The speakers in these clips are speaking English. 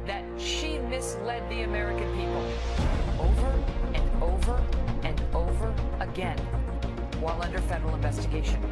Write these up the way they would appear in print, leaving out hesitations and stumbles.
that she misled the American people over and over and over again while under federal investigation.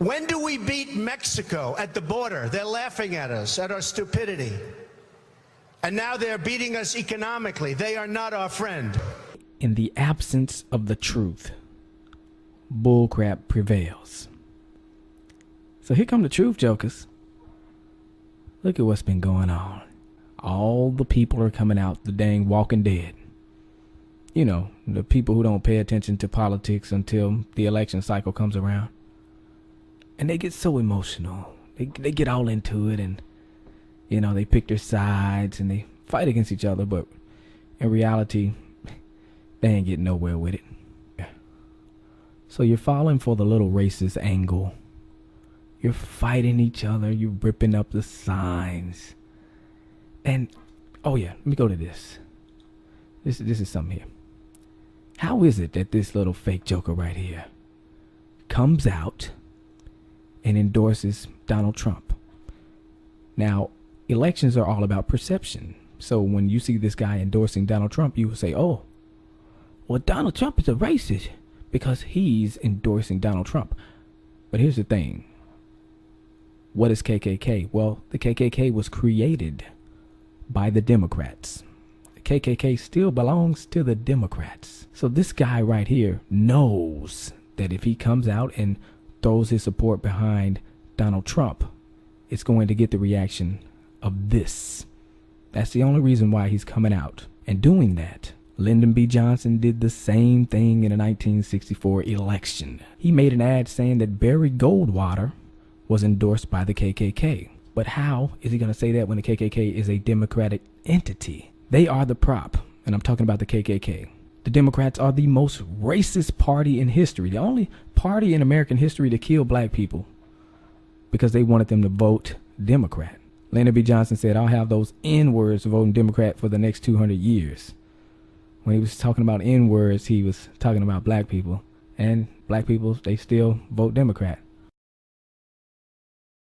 When do we beat Mexico at the border? They're laughing at us, at our stupidity. And now they're beating us economically. They are not our friend. In the absence of the truth, bullcrap prevails. So here come the truth, jokers. Look at what's been going on. All the people are coming out, the dang Walking Dead. You know, the people who don't pay attention to politics until the election cycle comes around. And they get so emotional. They get all into it, and, you know, they pick their sides and they fight against each other. But in reality, they ain't getting nowhere with it. So you're falling for the little racist angle. You're fighting each other. You're ripping up the signs. And, oh yeah, let me go to this. This is something here. How is it that this little fake joker right here comes out and endorses Donald Trump? Now, elections are all about perception. So when you see this guy endorsing Donald Trump, you will say, oh, well, Donald Trump is a racist because he's endorsing Donald Trump. But here's the thing. What is KKK? Well, the KKK was created by the Democrats. The KKK still belongs to the Democrats. So this guy right here knows that if he comes out and throws his support behind Donald Trump, it's going to get the reaction of this. That's the only reason why he's coming out and doing that. Lyndon B. Johnson did the same thing in the 1964 election. He made an ad saying that Barry Goldwater was endorsed by the KKK. But how is he going to say that when the KKK is a democratic entity? They are the prop, and I'm talking about the KKK. The Democrats are the most racist party in history, the only party in American history to kill black people because they wanted them to vote Democrat. Lyndon B. Johnson said, I'll have those N-words voting Democrat for the next 200 years. When he was talking about N-words, he was talking about black people. And black people, they still vote Democrat.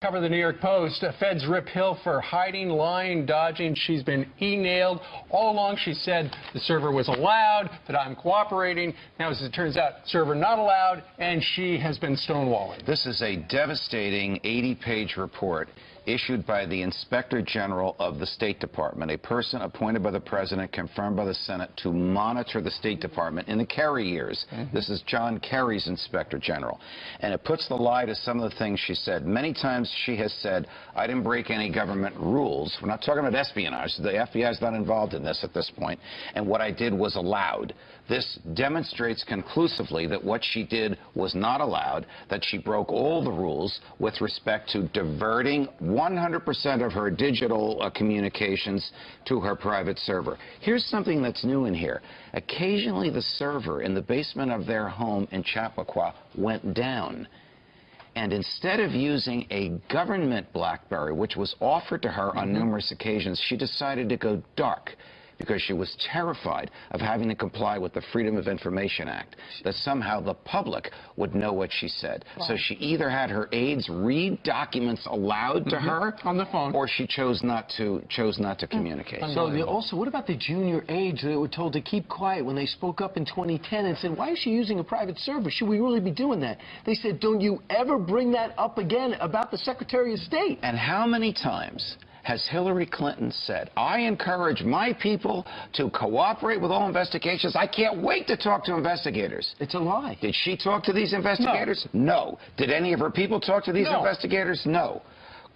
Cover the New York Post. Feds rip Hill for hiding, lying, dodging. She's been e-nailed. All along she said the server was allowed, that I'm cooperating. Now, as it turns out, server not allowed, and she has been stonewalling. This is a devastating 80-page report issued by the Inspector General of the State Department, a person appointed by the President, confirmed by the Senate to monitor the State Department in the Kerry years. This is John Kerry's Inspector General. And it puts the lie to some of the things she said. Many times she has said, I didn't break any government rules. We're not talking about espionage. The FBI is not involved in this at this point. And what I did was allowed. This demonstrates conclusively that what she did was not allowed, that she broke all the rules with respect to diverting 100% of her digital communications to her private server. Here's something that's new in here. Occasionally the server in the basement of their home in Chappaqua went down. And instead of using a government BlackBerry, which was offered to her on numerous occasions, she decided to go dark, because she was terrified of having to comply with the Freedom of Information Act, that somehow the public would know what she said. Wow. So she either had her aides read documents aloud to her on the phone, or she chose not to communicate. So also, what about the junior aides that were told to keep quiet when they spoke up in 2010 and said, why is she using a private server? Should we really be doing that? They said, don't you ever bring that up again about the Secretary of State. And how many times has Hillary Clinton said, I encourage my people to cooperate with all investigations. I can't wait to talk to investigators. It's a lie. Did she talk to these investigators? No. Did any of her people talk to these investigators? No.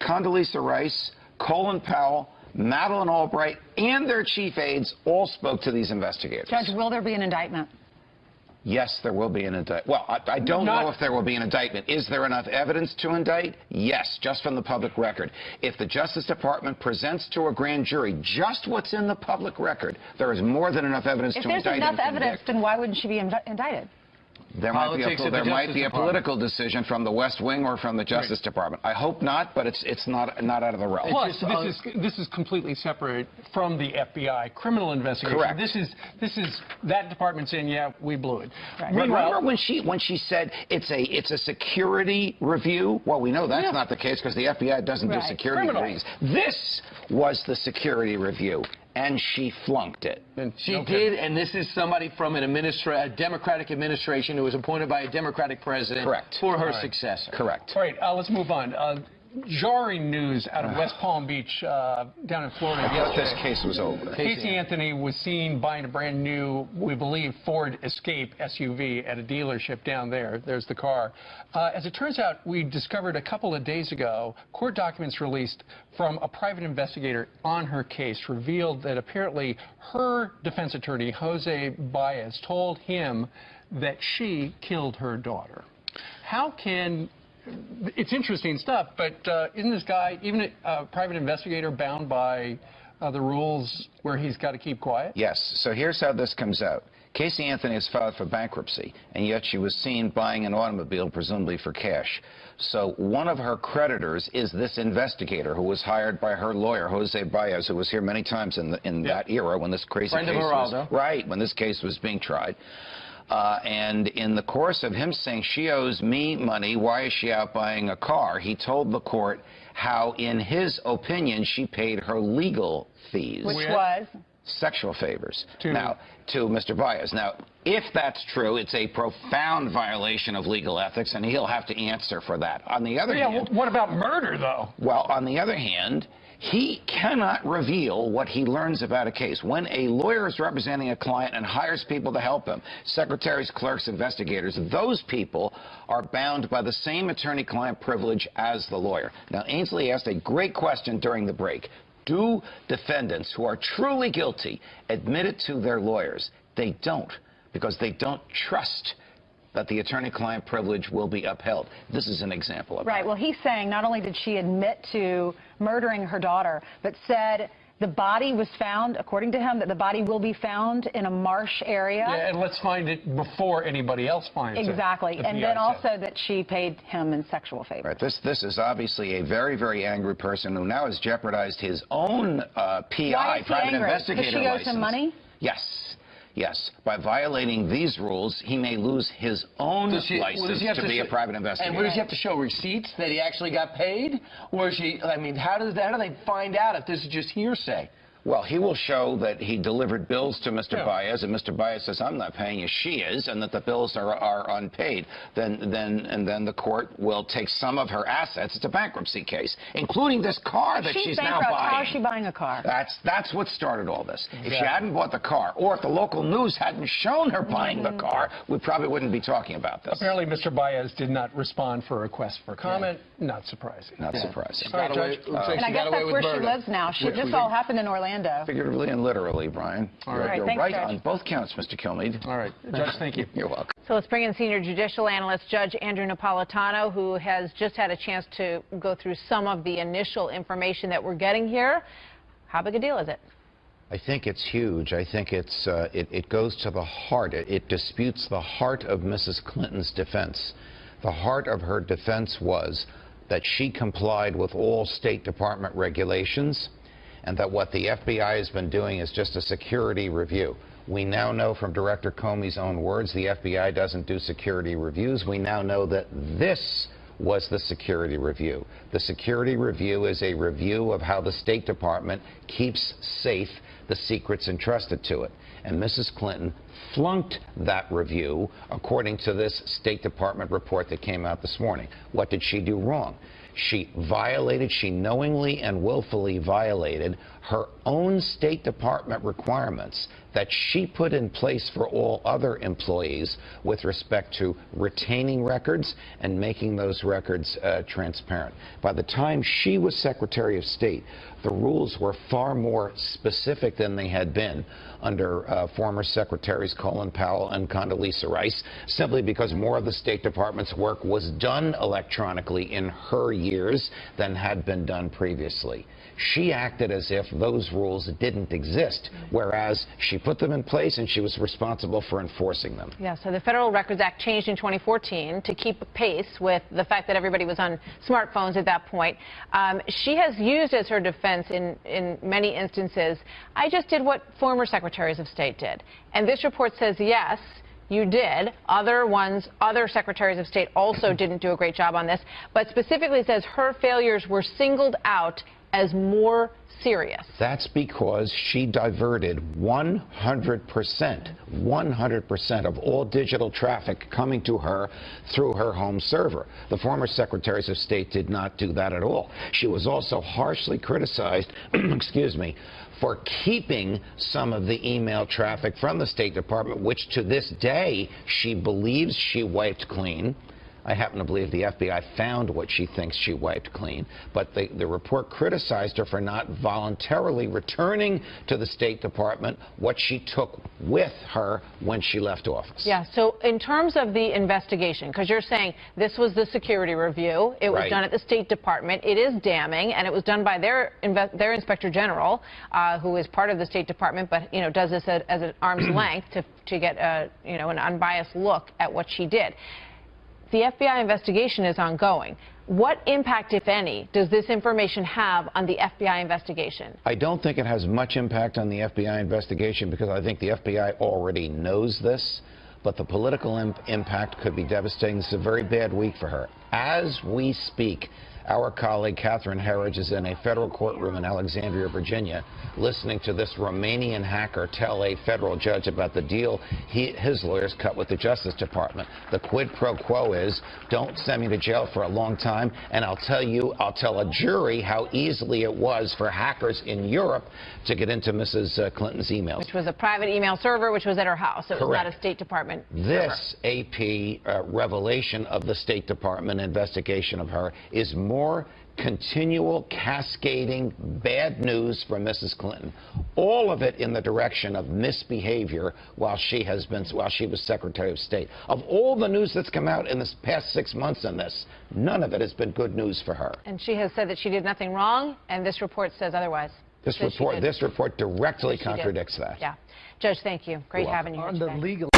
Condoleezza Rice, Colin Powell, Madeleine Albright, and their chief aides all spoke to these investigators. Judge, will there be an indictment? Yes, there will be an indictment. Well, I don't know if there will be an indictment. Is there enough evidence to indict? Yes, just from the public record. If the Justice Department presents to a grand jury just what's in the public record, there is more than enough evidence to indict. If there's enough evidence, then why wouldn't she be indicted? There might be a political decision from the West Wing or from the Justice Department. I hope not, but it's not out of the realm. Plus, this is completely separate from the FBI criminal investigation. Correct. This is that department saying, yeah, we blew it. Right. Remember when she said it's a security review? Well, we know that's not the case because the FBI doesn't do security reviews. This was the security review. And she flunked it. She did, and this is somebody from a Democratic administration who was appointed by a Democratic president for her successor. Correct. All right, let's move on. Jarring news out of West Palm Beach down in Florida yesterday. I thought this case was over. Casey Anthony was seen buying a brand new, we believe, Ford Escape SUV at a dealership down there. There's the car. As it turns out, we discovered a couple of days ago, court documents released from a private investigator on her case revealed that apparently her defense attorney, Jose Baez, told him that she killed her daughter. How can... It's interesting stuff, but isn't this guy, even a private investigator, bound by the rules where he's got to keep quiet? Yes. So here's how this comes out. Casey Anthony has filed for bankruptcy, and yet she was seen buying an automobile, presumably for cash. So one of her creditors is this investigator who was hired by her lawyer, Jose Baez, who was here many times in that era when this crazy case was... Right, when this case was being tried. And in the course of him saying, she owes me money, why is she out buying a car? He told the court how, in his opinion, she paid her legal fees. Which was? Sexual favors. To Mr. Baez. Now, if that's true, it's a profound violation of legal ethics, and he'll have to answer for that. On the other hand... what about murder, though? Well, on the other hand... he cannot reveal what he learns about a case. When a lawyer is representing a client and hires people to help him, secretaries, clerks, investigators, those people are bound by the same attorney-client privilege as the lawyer. Now, Ainsley asked a great question during the break. Do defendants who are truly guilty admit it to their lawyers? They don't, because they don't trust that the attorney-client privilege will be upheld. This is an example of that. Right. Well, he's saying not only did she admit to murdering her daughter, but said the body was found, according to him, that the body will be found in a marsh area. Yeah, and let's find it before anybody else finds it. Exactly. And then also that she paid him in sexual favors. Right. This is obviously a very, very angry person who now has jeopardized his own PI, private investigator license. Because she owes him money? Yes. Yes, by violating these rules, he may lose his own license to be a private investigator. And does he have to show receipts that he actually got paid? Or is he, I mean, how do they find out if this is just hearsay? Well, he will show that he delivered bills to Mr. Baez, and Mr. Baez says, I'm not paying you, she is, and that the bills are unpaid. Then the court will take some of her assets. It's a bankruptcy case, including this car that she's now buying. How is she buying a car? That's what started all this. Exactly. If she hadn't bought the car, or if the local news hadn't shown her buying the car, we probably wouldn't be talking about this. Apparently, Mr. Baez did not respond for a request for comment. Not surprising. Not surprising. Sorry, Judge. And I guess that's where she lives now. This all happened in Orlando. Figuratively and literally, Brian. All right. You're Thanks, right Judge. on both counts, Mr. Kilmeade. All right. Judge, thank you. You're welcome. So let's bring in senior judicial analyst Judge Andrew Napolitano, who has just had a chance to go through some of the initial information that we're getting here. How big a deal is it? I think it's huge. I think it goes to the heart. It disputes the heart of Mrs. Clinton's defense. The heart of her defense was that she complied with all State Department regulations and that what the FBI has been doing is just a security review. We now know from Director Comey's own words the FBI doesn't do security reviews. We now know that this was the security review. The security review is a review of how the State Department keeps safe the secrets entrusted to it. And Mrs. Clinton flunked that review, according to this State Department report that came out this morning. What did she do wrong? She knowingly and willfully violated her own State Department requirements that she put in place for all other employees with respect to retaining records and making those records transparent. By the time she was Secretary of State, the rules were far more specific than they had been under former Secretaries Colin Powell and Condoleezza Rice, simply because more of the State Department's work was done electronically in her years than had been done previously. She acted as if those rules didn't exist, whereas she put them in place and she was responsible for enforcing them. Yeah, so the Federal Records Act changed in 2014 to keep pace with the fact that everybody was on smartphones at that point. She has used as her defense in many instances, I just did what former Secretaries of State did. And this report says, yes, you did. Other Secretaries of State also didn't do a great job on this, but specifically says her failures were singled out as more serious. That's because she diverted 100% of all digital traffic coming to her through her home server. The former Secretaries of State did not do that at all. She was also harshly criticized, excuse me, for keeping some of the email traffic from the State Department, which to this day she believes she wiped clean. I happen to believe the FBI found what she thinks she wiped clean, but the report criticized her for not voluntarily returning to the State Department what she took with her when she left office. Yeah, so in terms of the investigation, because you're saying this was the security review, it was done at the State Department, it is damning, and it was done by their Inspector General, who is part of the State Department, but does this at an arm's length to get an unbiased look at what she did. The FBI investigation is ongoing. What impact, if any, does this information have on the FBI investigation? I don't think it has much impact on the FBI investigation because I think the FBI already knows this, but the political impact could be devastating. It's a very bad week for her. As we speak, our colleague Catherine Herridge is in a federal courtroom in Alexandria, Virginia, listening to this Romanian hacker tell a federal judge about the deal his lawyers cut with the Justice Department. The quid pro quo is, don't send me to jail for a long time, and I'll tell a jury how easily it was for hackers in Europe to get into Mrs. Clinton's emails. Which was a private email server, which was at her house. It was not a State Department server. This AP revelation of the State Department investigation of her is more continual cascading bad news from Mrs. Clinton, all of it in the direction of misbehavior while she was Secretary of State. Of all the news that's come out in this past 6 months on this, none of it has been good news for her. And she has said that she did nothing wrong, and this report says otherwise. This report directly contradicts that. Yeah. Judge, thank you. Great having you here today.